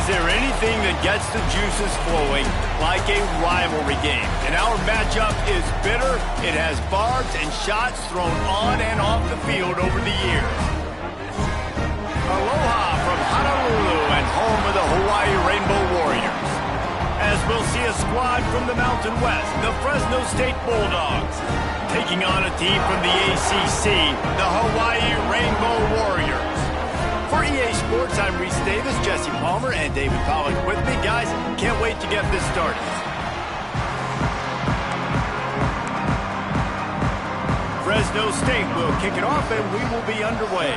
there anything that gets the juices flowing like a rivalry game? And our matchup is bitter. It has barbs and shots thrown on and off the field over the years. Aloha from Honolulu and home of the Hawaii Rainbow Warriors. As we'll see a squad from the Mountain West, the Fresno State Bulldogs, taking on a team from the ACC, the Hawaii Rainbow Warriors. For EA Sports, I'm Reese Davis, Jesse Palmer, and David Pollack with me. Guys, can't wait to get this started. Fresno State will kick it off, and we will be underway.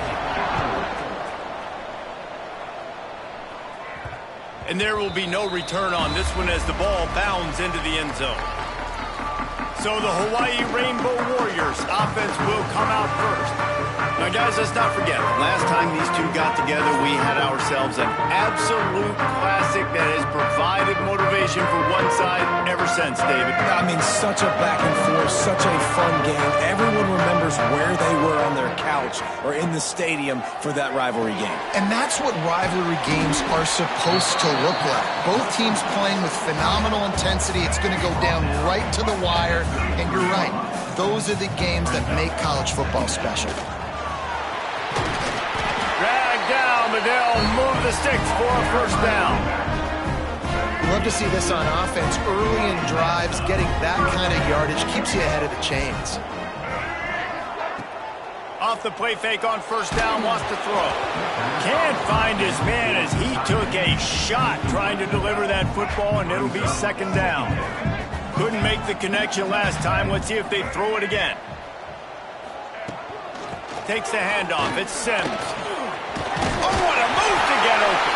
And there will be no return on this one as the ball bounds into the end zone. So the Hawaii Rainbow Warriors offense will come out first. Now, guys, let's not forget, last time these two got together, we had ourselves an absolute classic that has provided motivation for one side ever since, David. I mean, such a back and forth, such a fun game. Everyone remembers where they were on their couch or in the stadium for that rivalry game. And that's what rivalry games are supposed to look like. Both teams playing with phenomenal intensity. It's going to go down right to the wire. And you're right, those are the games that make college football special. Drag down, but they'll move the sticks for a first down. Love to see this on offense. Early in drives, getting that kind of yardage keeps you ahead of the chains. Off the play fake on first down, wants to throw. Can't find his man as he took a shot trying to deliver that football, and it'll be second down. Couldn't make the connection last time. Let's see if they throw it again. Takes the handoff. It's Sims. Oh, what a move to get open.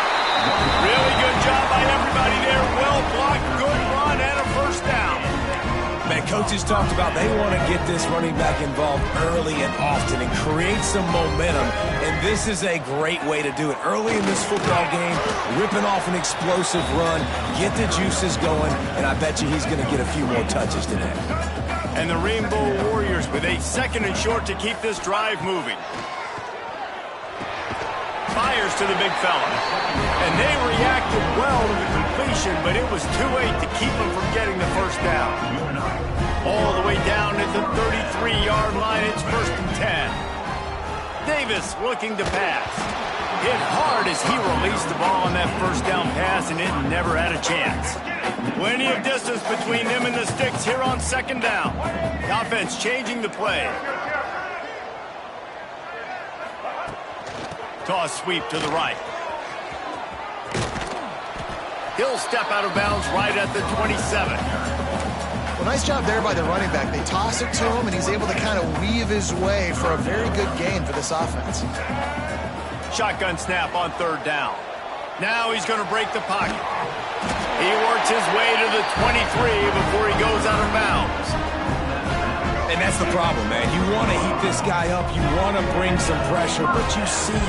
Really good job by everybody there. Well blocked, good run, and a first down. Man, coaches talked about they want to get this running back involved early and often and create some momentum, and this is a great way to do it. Early in this football game, ripping off an explosive run, get the juices going, and I bet you he's going to get a few more touches today. And the Rainbow Warriors with a second and short to keep this drive moving. Fires to the big fella. And they reacted well to the completion, but it was too late to keep them from getting the first down. All the way down at the 33-yard line, it's first and 10. Davis looking to pass. Hit hard as he released the ball on that first down pass, and it never had a chance. Plenty of distance between them and the sticks here on second down. The offense changing the play. Toss sweep to the right. He'll step out of bounds right at the 27. Well, nice job there by the running back. They toss it to him, and he's able to kind of weave his way for a very good gain for this offense. Shotgun snap on third down. Now he's going to break the pocket. He works his way to the 23 before he goes out of bounds. And that's the problem, man. You want to heat this guy up. You want to bring some pressure, but you see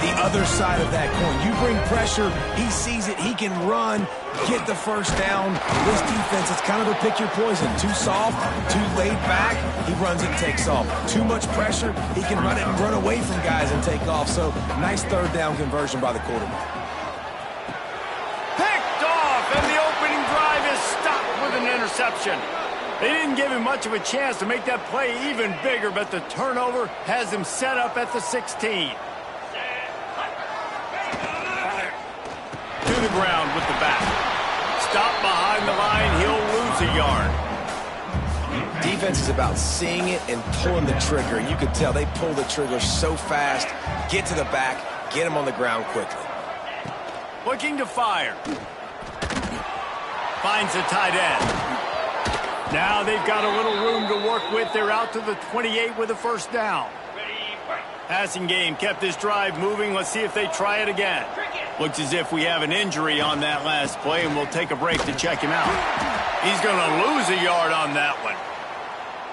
the other side of that coin. You bring pressure, he sees it, he can run, get the first down. This defense, it's kind of a pick your poison. Too soft, too laid back, he runs it and takes off. Too much pressure, he can run it and run away from guys and take off. So, nice third down conversion by the quarterback. Picked off, and the opening drive is stopped with an interception. They didn't give him much of a chance to make that play even bigger, but the turnover has him set up at the 16. To the ground with the back. Stop behind the line, he'll lose a yard. Defense is about seeing it and pulling the trigger, and you can tell they pull the trigger so fast, get to the back, get him on the ground quickly. Looking to fire. Finds the tight end. Now they've got a little room to work with. They're out to the 28 with a first down. Passing game kept this drive moving. Let's see if they try it again. Looks as if we have an injury on that last play, and we'll take a break to check him out. He's going to lose a yard on that one.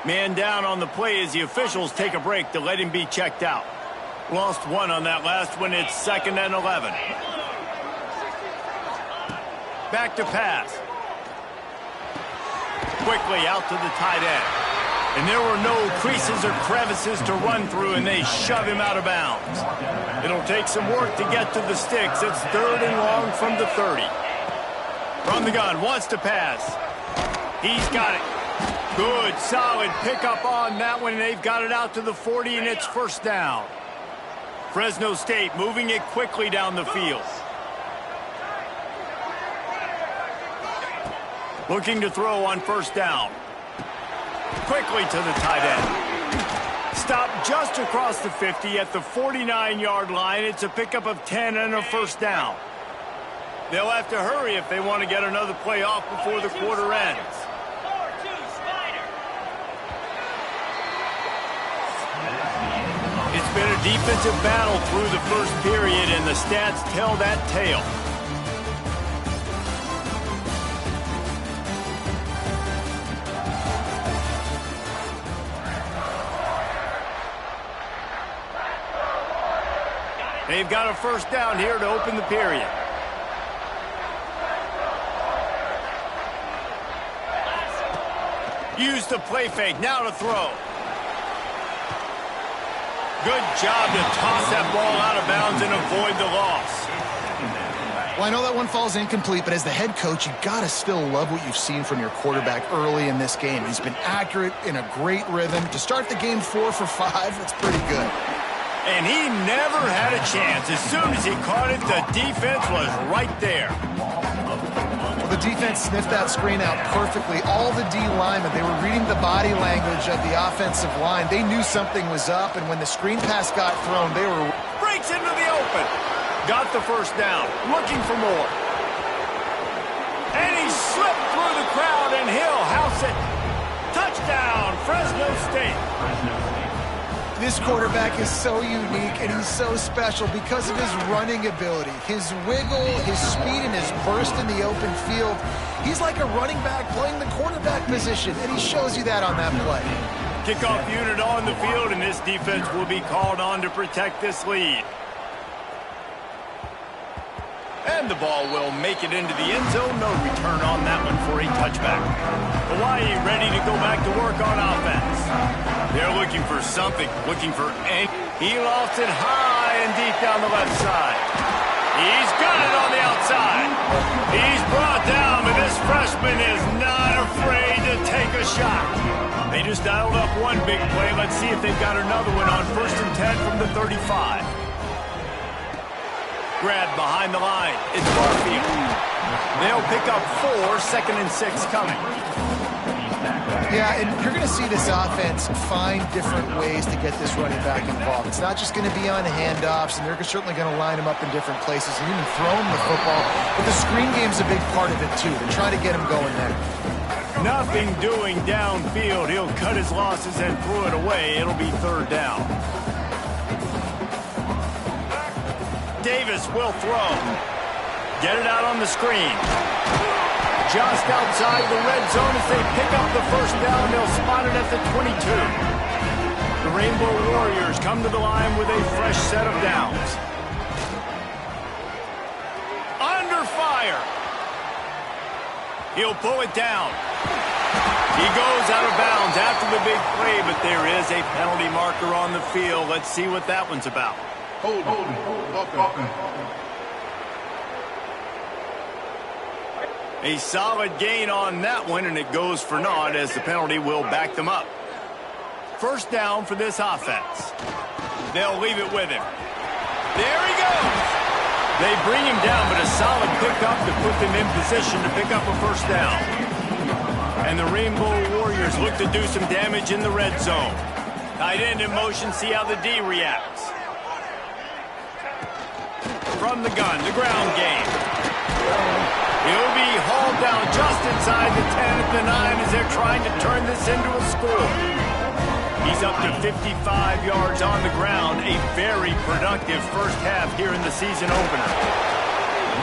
Man down on the play as the officials take a break to let him be checked out. Lost one on that last one. It's second and 11. Back to pass. Quickly out to the tight end. And there were no creases or crevices to run through, and they shove him out of bounds. It'll take some work to get to the sticks. It's 3rd and long from the 30. From the gun, wants to pass. He's got it. Good, solid pickup on that one, and they've got it out to the 40, and it's 1st down. Fresno State moving it quickly down the field. Looking to throw on 1st down. Quickly to the tight end. Stopped just across the 50 at the 49-yard line. It's a pickup of 10 and a 1st down. They'll have to hurry if they want to get another play off before the quarter ends. It's been a defensive battle through the 1st period, and the stats tell that tale. They've got a 1st down here to open the period. Use the play fake, now to throw. Good job to toss that ball out of bounds and avoid the loss. Well, I know that one falls incomplete, but as the head coach, you got to still love what you've seen from your quarterback early in this game. He's been accurate, in a great rhythm. To start the game 4 for 5, that's pretty good. And he never had a chance. As soon as he caught it, the defense was right there. Well, the defense sniffed that screen out perfectly. All the D linemen, they were reading the body language of the offensive line. They knew something was up, and when the screen pass got thrown, they were... Breaks into the open. Got the 1st down. Looking for more. And he slipped through the crowd, and he'll house it. Touchdown, Fresno State. This quarterback is so unique, and he's so special because of his running ability, his wiggle, his speed, and his burst in the open field. He's like a running back playing the quarterback position, and he shows you that on that play. Kickoff unit on the field, and this defense will be called on to protect this lead. And the ball will make it into the end zone. No return on that one for a touchback. Hawaii ready to go back to work on offense. They're looking for something, looking for any. He lofts it high and deep down the left side. He's got it on the outside. He's brought down, but this freshman is not afraid to take a shot. They just dialed up one big play. Let's see if they've got another one on 1st and 10 from the 35. Grab behind the line. It's Barfield. They'll pick up 4, 2nd and 6 coming. Yeah, and you're going to see this offense find different ways to get this running back involved. It's not just going to be on handoffs, and they're certainly going to line him up in different places and even throw him the football. But the screen game's a big part of it, too. They're trying to get him going there. Nothing doing downfield. He'll cut his losses and throw it away. It'll be 3rd down. Davis will throw. Get it out on the screen. Just outside the red zone as they pick up the 1st down. They'll spot it at the 22. The Rainbow Warriors come to the line with a fresh set of downs. Under fire. He'll pull it down. He goes out of bounds after the big play, but there is a penalty marker on the field. Let's see what that one's about. Hold. A solid gain on that one, and it goes for naught as the penalty will back them up. 1st down for this offense. They'll leave it with him. There he goes. They bring him down, but a solid pickup to put them in position to pick up a 1st down. And the Rainbow Warriors look to do some damage in the red zone. Tight end in motion, see how the D reacts. From the gun, the ground game. He'll be hauled down just inside the 10 at the 9 as they're trying to turn this into a score. He's up to 55 yards on the ground. A very productive 1st half here in the season opener.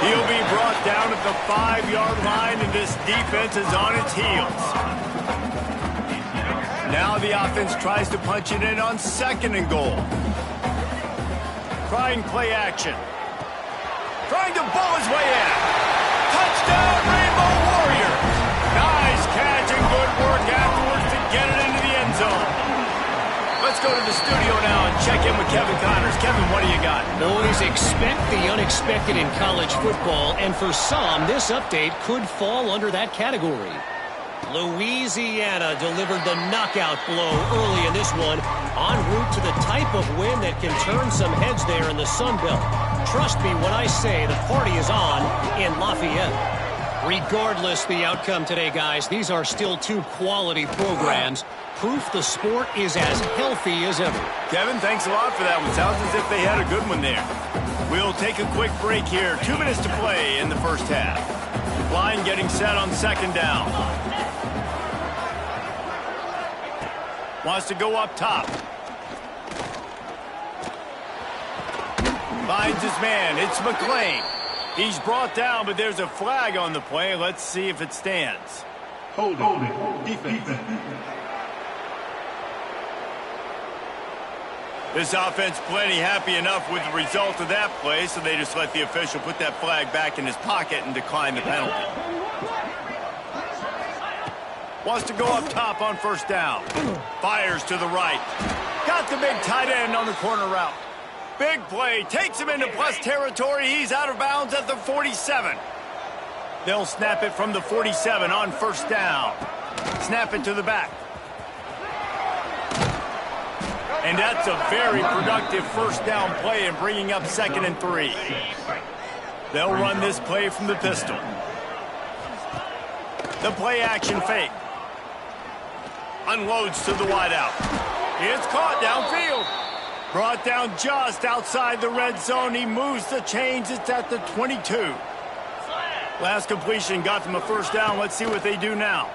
He'll be brought down at the 5-yard line, and this defense is on its heels. Now the offense tries to punch it in on 2nd and goal. Trying play action. Trying to bull his way in. Touchdown, Rainbow Warriors. Nice catch and good work afterwards to get it into the end zone. go to the studio now and check in with Kevin Connors. Kevin, what do you got? Boys, expect the unexpected in college football, and for some, this update could fall under that category. Louisiana delivered the knockout blow early in this one, en route to the type of win that can turn some heads there in the Sun Belt. Trust me when I say the party is on in Lafayette. Regardless the outcome today, guys, these are still two quality programs. Proof the sport is as healthy as ever. Kevin, thanks a lot for that one. Sounds as if they had a good one there. We'll take a quick break here. 2 minutes to play in the first half. Line getting set on second down. Wants to go up top. Finds his man. It's McClain. He's brought down, but there's a flag on the play. Let's see if it stands. Hold it. Defense. This offense plenty happy enough with the result of that play, so they just let the official put that flag back in his pocket and decline the penalty. Wants to go up top on first down. Fires to the right. Got the big tight end on the corner route. Big play. Takes him into plus territory. He's out of bounds at the 47. They'll snap it from the 47 on first down. Snap it to the back. And that's a very productive first down play in bringing up 2nd and 3. They'll run this play from the pistol. The play action fake. Unloads to the wideout. It's caught downfield. Brought down just outside the red zone. He moves the chains. It's at the 22. Last completion got them a first down. Let's see what they do now.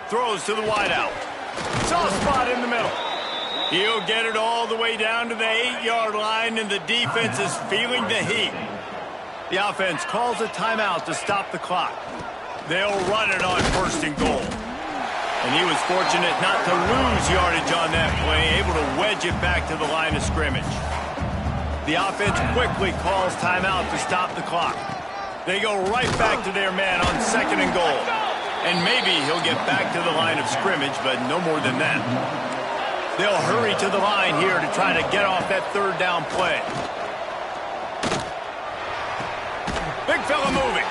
Throws to the wideout. Soft spot in the middle. He'll get it all the way down to the 8-yard line, and the defense is feeling the heat. The offense calls a timeout to stop the clock. They'll run it on 1st and goal. And he was fortunate not to lose yardage on that play, able to wedge it back to the line of scrimmage. The offense quickly calls timeout to stop the clock. They go right back to their man on 2nd and goal. And maybe he'll get back to the line of scrimmage, but no more than that. They'll hurry to the line here to try to get off that 3rd down play. Big fella moving.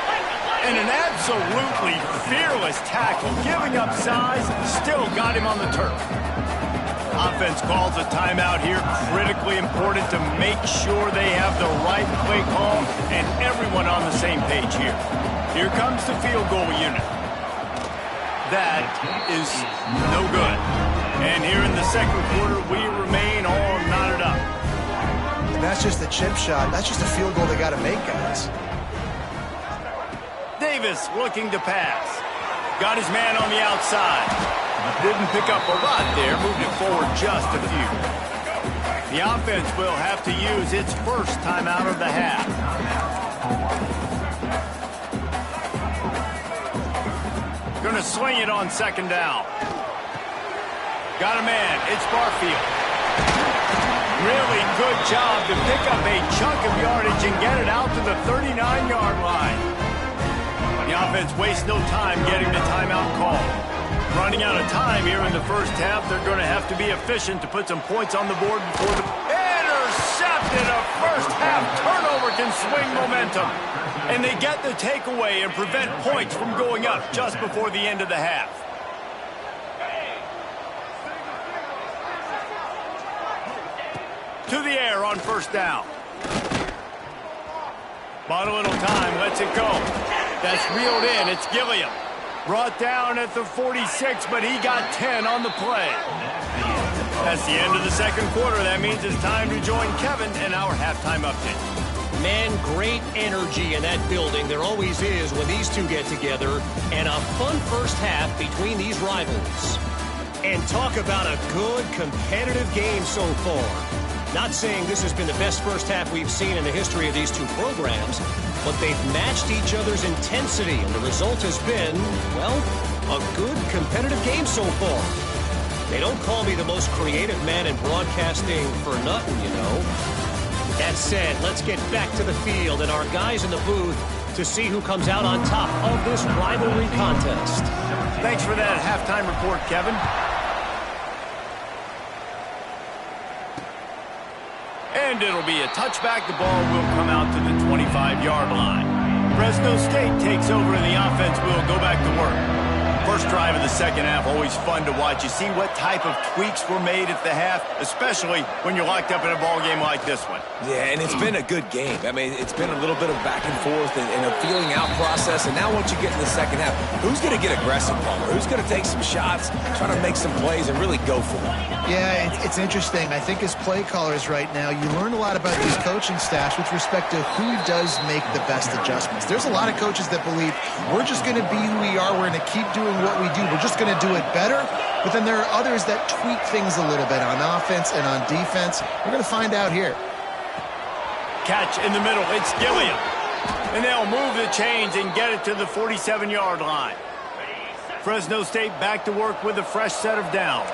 And an absolutely fearless tackle, giving up size, still got him on the turf. Offense calls a timeout here, critically important to make sure they have the right play call and everyone on the same page here. Here comes the field goal unit. That is no good. And here in the 2nd quarter, we remain all knotted up. And that's just a chip shot. That's just a field goal they got to make, guys. Davis looking to pass. Got his man on the outside. Didn't pick up a lot there. Moved it forward just a few. The offense will have to use its first timeout of the half. Going to swing it on 2nd down. Got a man. It's Barfield. Really good job to pick up a chunk of yardage and get it out to the 39-yard line. The offense wastes no time getting the timeout call. Running out of time here in the first half, they're going to have to be efficient to put some points on the board before the... Intercepted! A first half turnover can swing momentum. And they get the takeaway and prevent points from going up just before the end of the half. To the air on first down. Bought a little time, lets it go. That's reeled in. It's Gilliam. Brought down at the 46, but he got 10 on the play. That's the end of the 2nd quarter. That means it's time to join Kevin in our halftime update. Man, great energy in that building. There always is when these two get together. And a fun first half between these rivals. And talk about a good, competitive game so far. Not saying this has been the best first half we've seen in the history of these two programs, but they've matched each other's intensity, and the result has been, well, a good competitive game so far. They don't call me the most creative man in broadcasting for nothing, you know. That said, let's get back to the field and our guys in the booth to see who comes out on top of this rivalry contest. Thanks for that halftime report, Kevin. And it'll be a touchback. The ball will come out to the 25-yard line. Fresno State takes over and the offense will go back to work. First drive of the second half, always fun to watch. You see what type of tweaks were made at the half, especially when you're locked up in a ball game like this one. Yeah, and it's been a good game. I mean, it's been a little bit of back and forth and a feeling out process. And now once you get in the second half, who's going to get aggressive, Palmer? Who's going to take some shots, try to make some plays, and really go for it? Yeah, it's interesting. I think as play callers right now, you learn a lot about these coaching staffs with respect to who does make the best adjustments. There's a lot of coaches that believe we're just going to be who we are. We're going to keep doing what we do. We're just going to do it better. But then there are others that tweak things a little bit on offense and on defense. We're going to find out here. Catch in the middle. It's Gilliam. And they'll move the chains and get it to the 47-yard line. Fresno State back to work with a fresh set of downs.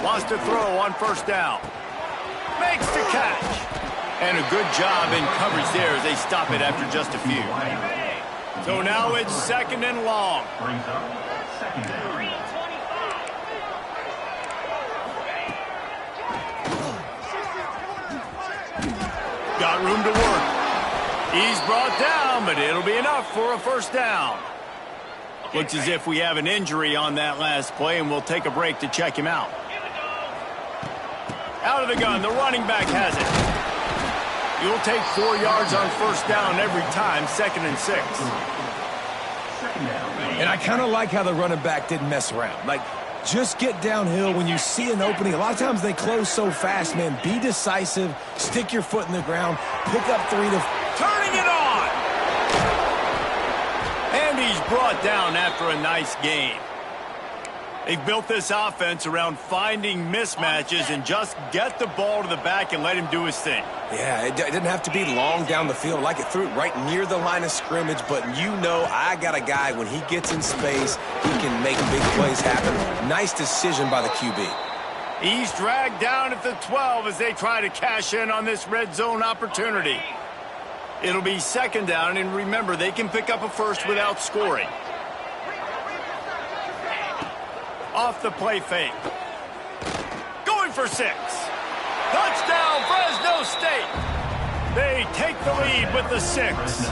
Wants to throw on first down. Makes the catch. And a good job in coverage there as they stop it after just a few. So now it's second and long. Got room to work. He's brought down, but it'll be enough for a first down. Looks as if we have an injury on that last play, and we'll take a break to check him out. Out of the gun, the running back has it. You'll take 4 yards on first down every time, 2nd and 6. And I kind of like how the running back didn't mess around. Like, just get downhill when you see an opening. A lot of times they close so fast, man. Be decisive, stick your foot in the ground, pick up 3 to... Turning it on! And he's brought down after a nice game. They've built this offense around finding mismatches and just get the ball to the back and let him do his thing. Yeah, it didn't have to be long down the field. Like it threw it right near the line of scrimmage, but you know I got a guy, when he gets in space, he can make big plays happen. Nice decision by the QB. He's dragged down at the 12 as they try to cash in on this red zone opportunity. It'll be second down, and remember, they can pick up a first without scoring. Off the play fake. Going for 6. Touchdown, Fresno State. They take the lead with the 6.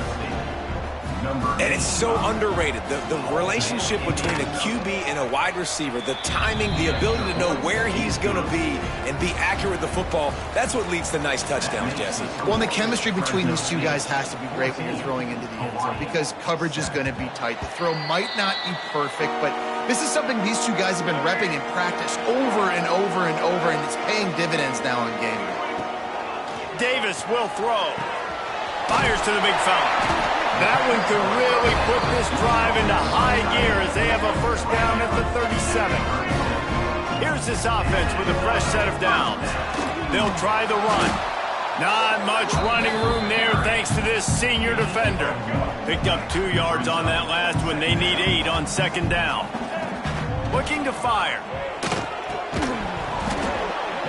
And it's so underrated. The relationship between a QB and a wide receiver, the timing, the ability to know where he's going to be and be accurate with the football, that's what leads to nice touchdowns, Jesse. Well, and the chemistry between these two guys has to be great when you're throwing into the end zone because coverage is going to be tight. The throw might not be perfect, but this is something these two guys have been repping in practice over and over and over, and it's paying dividends now on game day. Davis will throw. Fires to the big fella. That one could really put this drive into high gear as they have a first down at the 37. Here's this offense with a fresh set of downs. They'll try the run. Not much running room there thanks to this senior defender. Picked up 2 yards on that last one. They need 8 on second down. Looking to fire.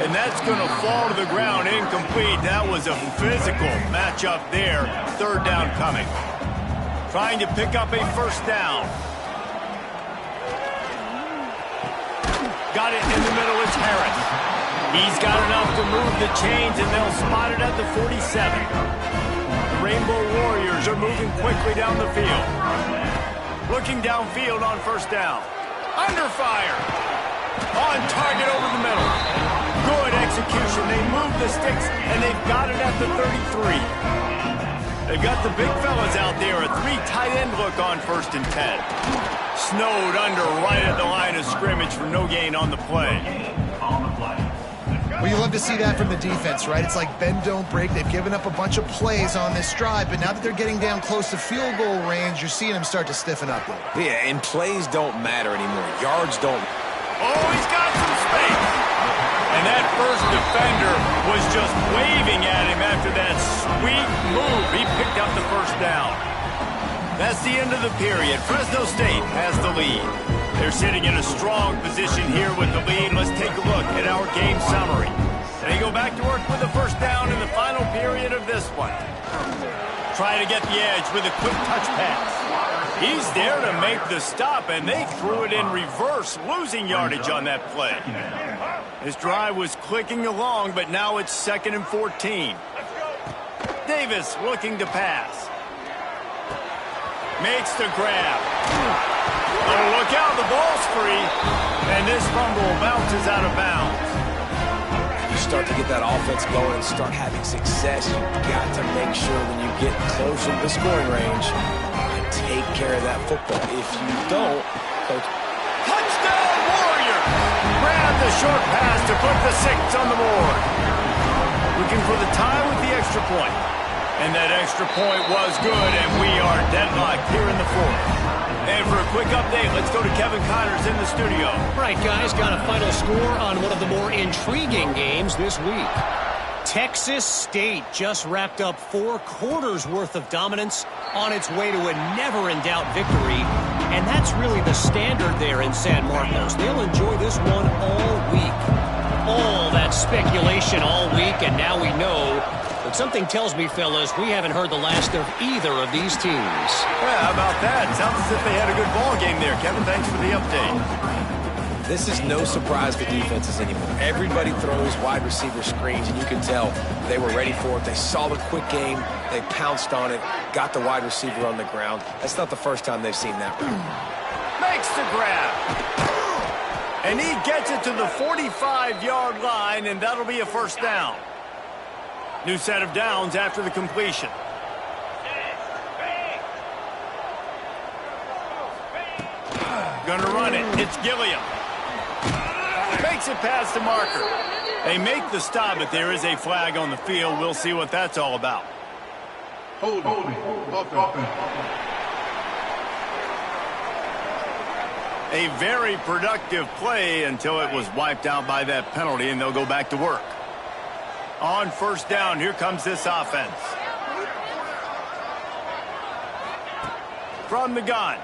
And that's going to fall to the ground incomplete. That was a physical matchup there. Third down coming. Trying to pick up a first down. Got it in the middle. It's Harris. He's got enough to move the chains, and they'll spot it at the 47. The Rainbow Warriors are moving quickly down the field. Looking downfield on first down. Under fire. On target over the middle. Good execution. They move the sticks, and they've got it at the 33. They've got the big fellas out there. A 3 tight end look on 1st and 10. Snowed under right at the line of scrimmage for no gain on the play. Well, you love to see that from the defense, right? It's like bend, don't break. They've given up a bunch of plays on this drive, but now that they're getting down close to field goal range, you're seeing them start to stiffen up. Yeah, and plays don't matter anymore. Yards don't. Oh, he's got some space. And that first defender was just waving at him after that sweet move. He picked up the first down. That's the end of the period. Fresno State has the lead. They're sitting in a strong position here with the lead. Let's take a look at our game summary. They go back to work with the first down in the final period of this one. Try to get the edge with a quick touch pass. He's there to make the stop, and they threw it in reverse, losing yardage on that play. This drive was clicking along, but now it's 2nd and 14. Davis looking to pass. Makes the grab. Oh, look out, the ball's free. And this fumble bounces out of bounds. You start to get that offense going and start having success, you've got to make sure when you get closer to the scoring range, you take care of that football. If you don't, coach. Touchdown, Warriors! Grab the short pass to put the 6 on the board. Looking for the tie with the extra point. And that extra point was good, and we are deadlocked here in the 4th. And for a quick update, let's go to Kevin Connors in the studio. Right, guys, got a final score on one of the more intriguing games this week. Texas State just wrapped up 4 quarters worth of dominance on its way to a never-in-doubt victory. And that's really the standard there in San Marcos. They'll enjoy this one all week. All that speculation all week, and now we know. But something tells me, fellas, we haven't heard the last of either of these teams. Yeah, how about that? Sounds as if they had a good ball game there. Kevin, thanks for the update. This is no surprise to defenses anymore. Everybody throws wide receiver screens, and you can tell they were ready for it. They saw the quick game. They pounced on it, got the wide receiver on the ground. That's not the first time they've seen that route. Makes the grab. And he gets it to the 45-yard line, and that'll be a first down. New set of downs after the completion. Gonna run it. It's Gilliam. Makes it past the marker. They make the stop, but there is a flag on the field. We'll see what that's all about. Hold it. A very productive play until it was wiped out by that penalty, and they'll go back to work. On first down, here comes this offense. From the gun.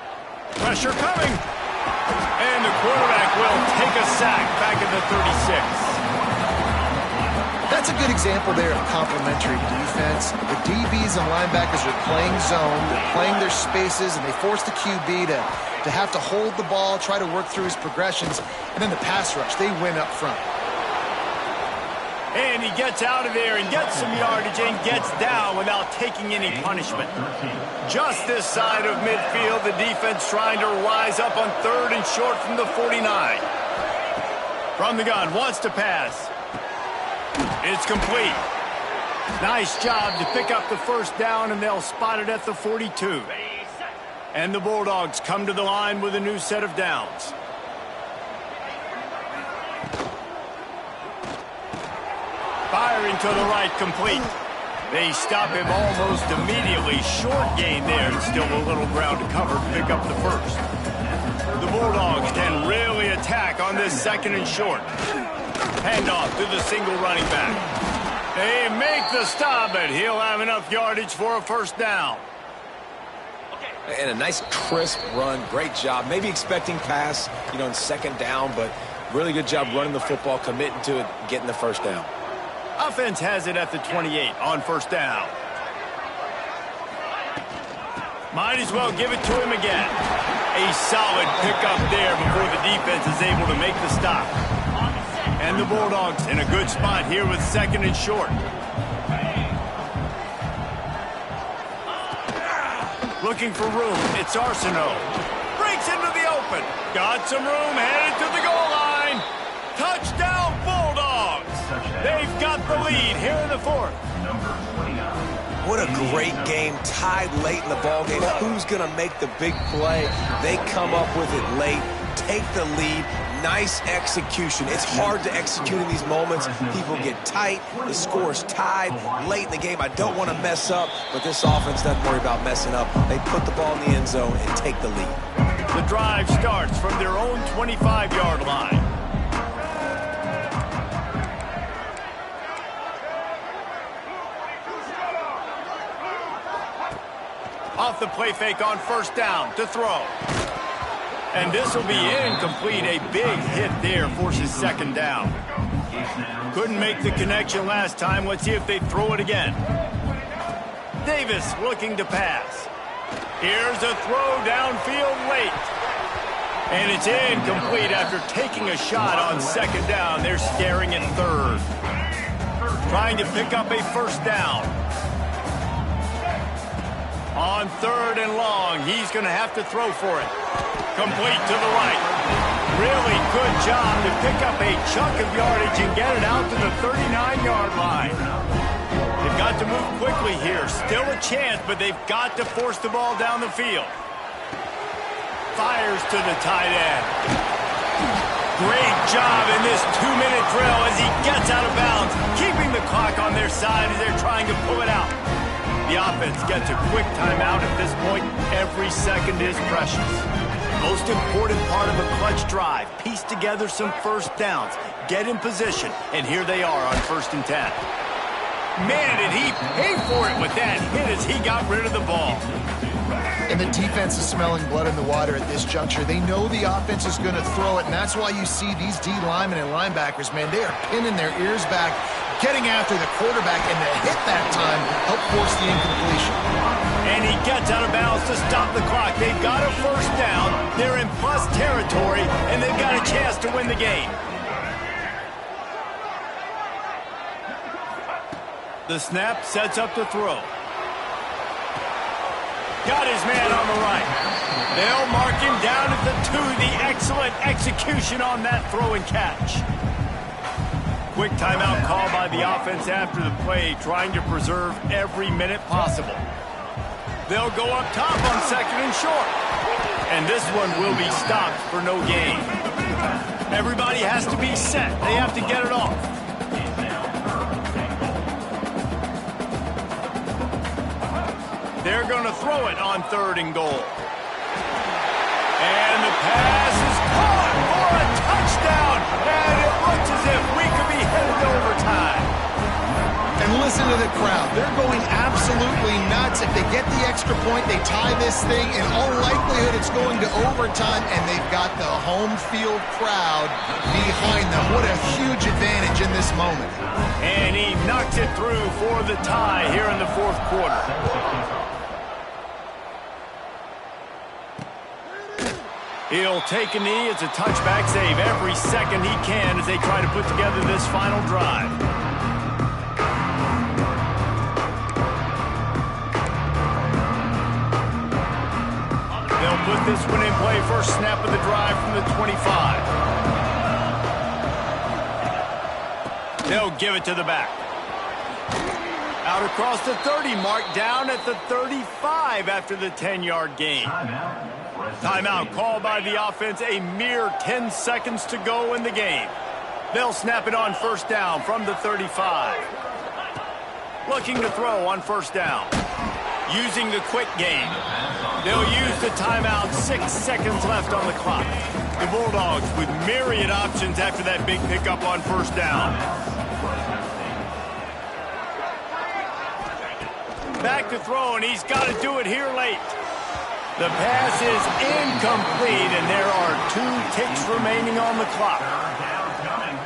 Pressure coming. And the quarterback will take a sack back at the 36. That's a good example there of complementary defense. The DBs and linebackers are playing zone, they're playing their spaces, and they force the QB to have to hold the ball, try to work through his progressions, and then the pass rush, they win up front. And he gets out of there and gets some yardage and gets down without taking any punishment. Just this side of midfield, the defense trying to rise up on 3rd and short from the 49. From the gun, wants to pass. It's complete. Nice job to pick up the first down, and they'll spot it at the 42. And the Bulldogs come to the line with a new set of downs. Firing to the right, complete. They stop him almost immediately. Short gain there. Still a little ground to cover to pick up the first. The Bulldogs can really attack on this 2nd and short. Handoff to the single running back. They make the stop, but he'll have enough yardage for a first down. And a nice crisp run. Great job. Maybe expecting pass, in 2nd down, but really good job running the football, committing to it, getting the first down. Offense has it at the 28 on first down. Might as well give it to him again. A solid pickup there before the defense is able to make the stop. And the Bulldogs in a good spot here with 2nd and short. Looking for room. It's Arsenault. Breaks into the open. Got some room, headed to the goal line. Touchdown, Bulldogs. They've got the lead here in the 4th. What a great game. Tied late in the ballgame. Who's going to make the big play? They come up with it late, take the lead. Nice execution. It's hard to execute in these moments. People get tight. The score's tied late in the game. I don't want to mess up, but this offense doesn't worry about messing up. They put the ball in the end zone and take the lead. The drive starts from their own 25-yard line. Off the play fake on first down to throw. And this will be incomplete. A big hit there forces 2nd down. Couldn't make the connection last time. Let's see if they throw it again. Davis looking to pass. Here's a throw downfield late. And it's incomplete after taking a shot on second down. They're staring at third. Trying to pick up a first down. On third and long, he's going to have to throw for it. Complete to the right. Really good job to pick up a chunk of yardage and get it out to the 39-yard line. They've got to move quickly here. Still a chance, but they've got to force the ball down the field. Fires to the tight end. Great job in this 2-minute drill as he gets out of bounds, keeping the clock on their side as they're trying to pull it out. The offense gets a quick timeout at this point. Every second is precious. Most important part of a clutch drive. Piece together some first downs. Get in position. And here they are on 1st and 10. Man, did he pay for it with that hit as he got rid of the ball. And the defense is smelling blood in the water at this juncture. They know the offense is going to throw it, and that's why you see these D linemen and linebackers, man, they are pinning their ears back, getting after the quarterback, and the hit that time helped force the incompletion. And he gets out of bounds to stop the clock. They've got a first down. They're in plus territory, and they've got a chance to win the game. The snap sets up the throw. Got his man on the right. They'll mark him down at the 2. The excellent execution on that throw and catch. Quick timeout call by the offense after the play, trying to preserve every minute possible. They'll go up top on 2nd and short. And this one will be stopped for no gain. Everybody has to be set. They have to get it off. They're going to throw it on 3rd and goal. And the pass is caught for a touchdown. And it looks as if we could be headed to overtime. And listen to the crowd. They're going absolutely nuts. If they get the extra point, they tie this thing. In all likelihood, it's going to overtime, and they've got the home field crowd behind them. What a huge advantage in this moment. And he knocks it through for the tie here in the 4th quarter. He'll take a knee. It's a touchback save every second he can as they try to put together this final drive. They'll put this one in play. First snap of the drive from the 25. They'll give it to the back. Out across the 30 mark, down at the 35 after the 10-yard gain. Timeout called by the offense, a mere 10 seconds to go in the game. They'll snap it on first down from the 35. Looking to throw on first down. Using the quick game. They'll use the timeout, 6 seconds left on the clock. The Bulldogs with myriad options after that big pickup on first down. Back to throw, and he's got to do it here late. The pass is incomplete, and there are 2 ticks remaining on the clock.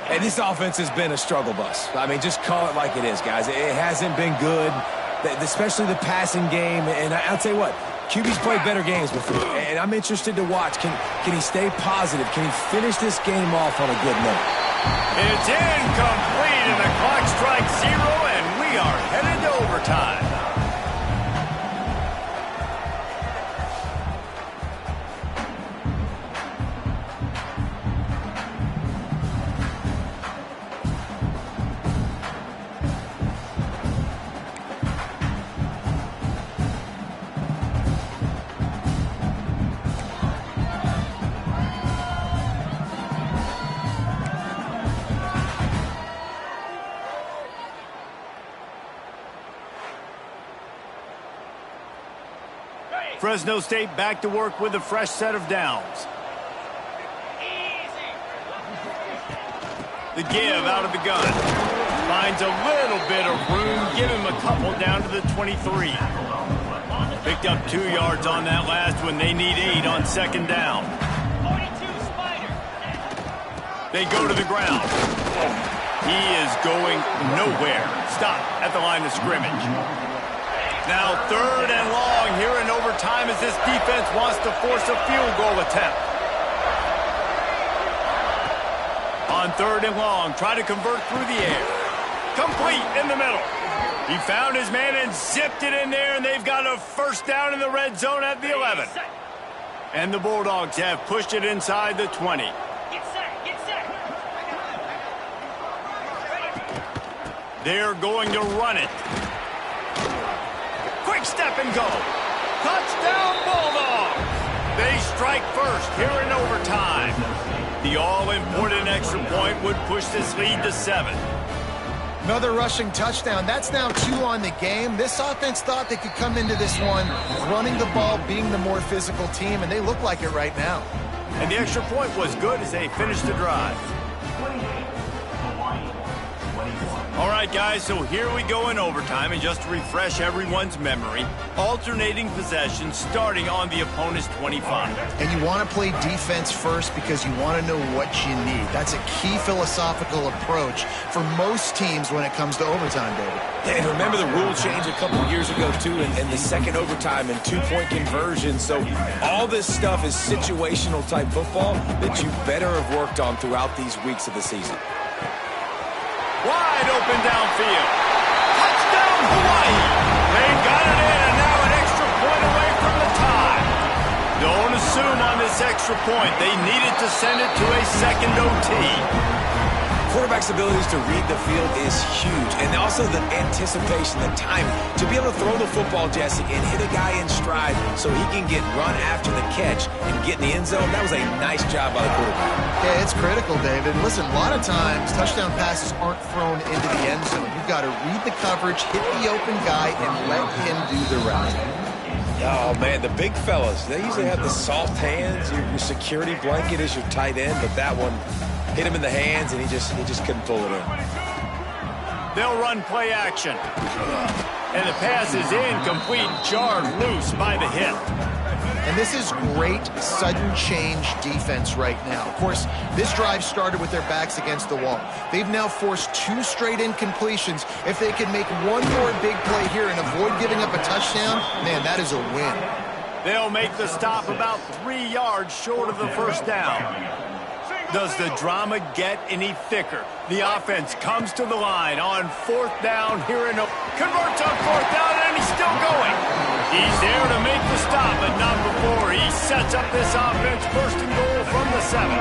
And this offense has been a struggle bus. I mean, just call it like it is, guys. It hasn't been good, especially the passing game. And I'll tell you what, QB's played better games before, and I'm interested to watch. Can he stay positive? Can he finish this game off on a good note? It's incomplete, and the clock strikes 0, and we are headed to overtime. Fresno State back to work with a fresh set of downs. The give out of the gun. Finds a little bit of room. Give him a couple down to the 23. Picked up 2 yards on that last one. They need 8 on second down. They go to the ground. He is going nowhere. Stop at the line of scrimmage. Now 3rd and long here in overtime as this defense wants to force a field goal attempt. On 3rd and long, try to convert through the air. Complete in the middle. He found his man and zipped it in there, and they've got a first down in the red zone at the 11. And the Bulldogs have pushed it inside the 20. They're going to run it. Quick step and go. Touchdown, Bulldogs! They strike first here in overtime. The all-important extra point would push this lead to 7. Another rushing touchdown. That's now 2 on the game. This offense thought they could come into this one running the ball, being the more physical team, and they look like it right now. And the extra point was good as they finished the drive. All right, guys, so here we go in overtime, and just to refresh everyone's memory, alternating possessions starting on the opponent's 25. And you want to play defense first because you want to know what you need. That's a key philosophical approach for most teams when it comes to overtime, David. And remember the rule change a couple years ago, too, and the second overtime and 2-point conversion. So all this stuff is situational type football that you better have worked on throughout these weeks of the season. Wide open downfield. Touchdown, Hawaii. They've got it in, and now an extra point away from the tie. Don't assume on this extra point. They needed to send it to a second OT. Quarterback's abilities to read the field is huge, and also the anticipation, the timing. To be able to throw the football, Jesse, and hit a guy in stride so he can get run after the catch and get in the end zone, that was a nice job by the quarterback. Yeah, it's critical, David. Listen, a lot of times touchdown passes aren't thrown into the end zone. You've got to read the coverage, hit the open guy, and let him do the rest. Oh, man, the big fellas, they usually have the soft hands. Your security blanket is your tight end, but that one hit him in the hands, and he just couldn't pull it in. They'll run play action. And the pass is incomplete, jarred loose by the hit. And this is great sudden change defense right now. Of course, this drive started with their backs against the wall. They've now forced 2 straight incompletions. If they can make one more big play here and avoid giving up a touchdown, man, that is a win. They'll make the stop about 3 yards short of the first down. Does the drama get any thicker? The offense comes to the line on 4th down here in converts on 4th down, and he's still going. He's there to make the stop, but not before he sets up this offense 1st and goal from the 7.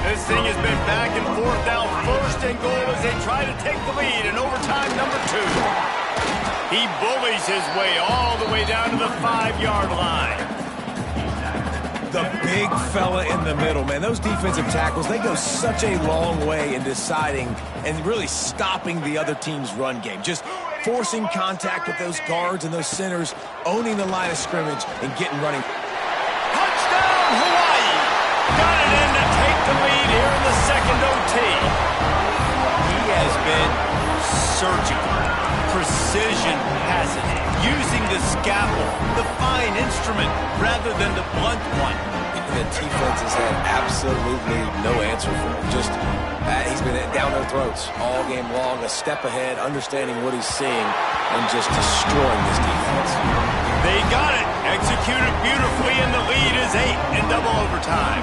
This thing has been back and forth now, 1st and goal as they try to take the lead in overtime number 2. He bullies his way all the way down to the 5-yard line. The big fella in the middle, man. Those defensive tackles, they go such a long way in deciding and really stopping the other team's run game. Just forcing contact with those guards and those centers, owning the line of scrimmage, and getting running. Touchdown, Hawaii! Got it in to take the lead here in the second OT. He has been surgical. Precision passing, using the scalpel, the fine instrument, rather than the blunt one. The defense has had absolutely no answer for him. Just, he's been down their throats all game long, a step ahead, understanding what he's seeing, and just destroying this defense. They got it, executed beautifully, and the lead is 8 in double overtime.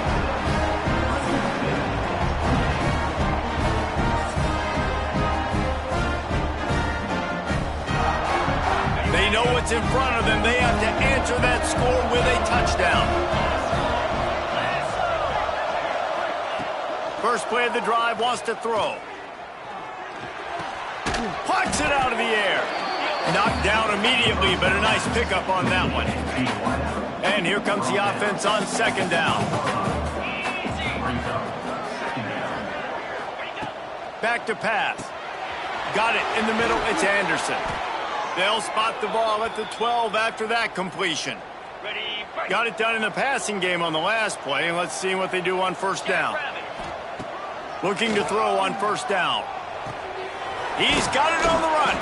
They know what's in front of them. They have to answer that score with a touchdown. First play of the drive, wants to throw. Pucks it out of the air. Knocked down immediately, but a nice pickup on that one. And here comes the offense on 2nd down. Back to pass. Got it in the middle. It's Anderson. They'll spot the ball at the 12 after that completion. Got it done in the passing game on the last play, and let's see what they do on 1st down. Looking to throw on 1st down. He's got it on the run.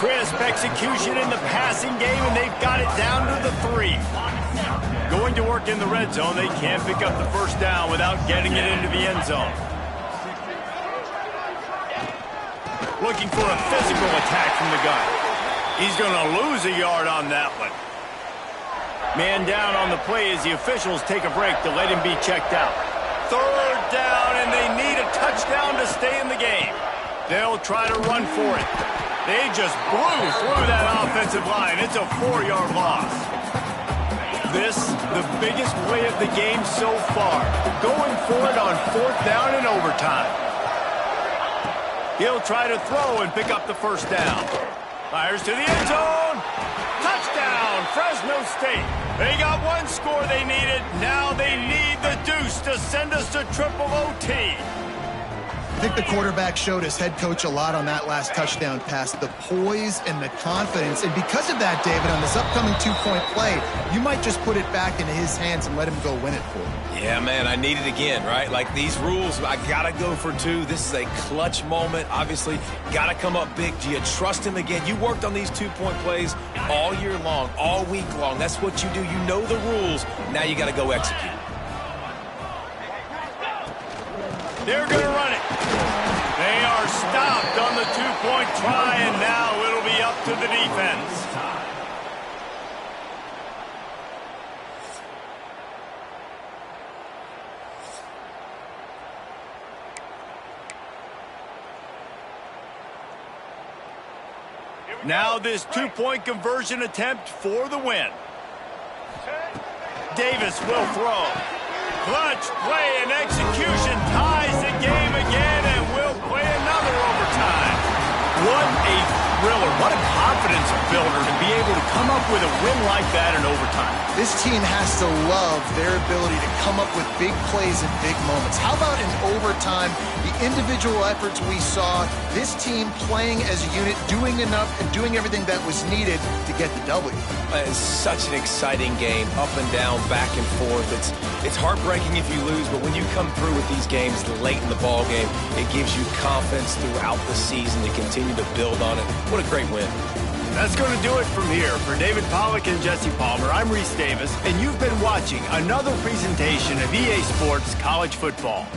Crisp execution in the passing game, and they've got it down to the 3. Going to work in the red zone. They can't pick up the 1st down without getting it into the end zone. Looking for a physical attack from the gun. He's going to lose a yard on that one. Man down on the play as the officials take a break to let him be checked out. third down, and they need a touchdown to stay in the game. They'll try to run for it. They just blew through that offensive line. It's a 4-yard loss. This, the biggest play of the game so far. Going for it on 4th down in overtime. He'll try to throw and pick up the first down. Fires to the end zone. Touchdown, Fresno State. They got one score they needed. Now they need the deuce to send us to triple OT. I think the quarterback showed his head coach a lot on that last touchdown pass, the poise and the confidence. And because of that, David, on this upcoming 2-point play, you might just put it back into his hands and let him go win it for him. Yeah, man, I need it again, right? Like these rules, I got to go for 2. This is a clutch moment. Obviously, got to come up big. Do you trust him again? You worked on these 2-point plays all year long, all week long. That's what you do. You know the rules. Now you got to go execute. They're going to run it. They are stopped on the 2-point try, and now it'll be up to the defense. Now this 2-point conversion attempt for the win. Davis will throw. Clutch play and execution ties the game again, and we'll play another overtime. What a thriller. What a confidence builder to be able to come up with a win like that in overtime. This team has to love their ability to come up with big plays in big moments. How about in overtime, the individual efforts we saw, this team playing as a unit, doing enough and doing everything that was needed to get the W. It's such an exciting game, up and down, back and forth. It's heartbreaking if you lose, but when you come through with these games late in the ball game, it gives you confidence throughout the season to continue to build on it. What a great win. That's going to do it from here. For David Pollack and Jesse Palmer, I'm Reese Davis, and you've been watching another presentation of EA Sports College Football.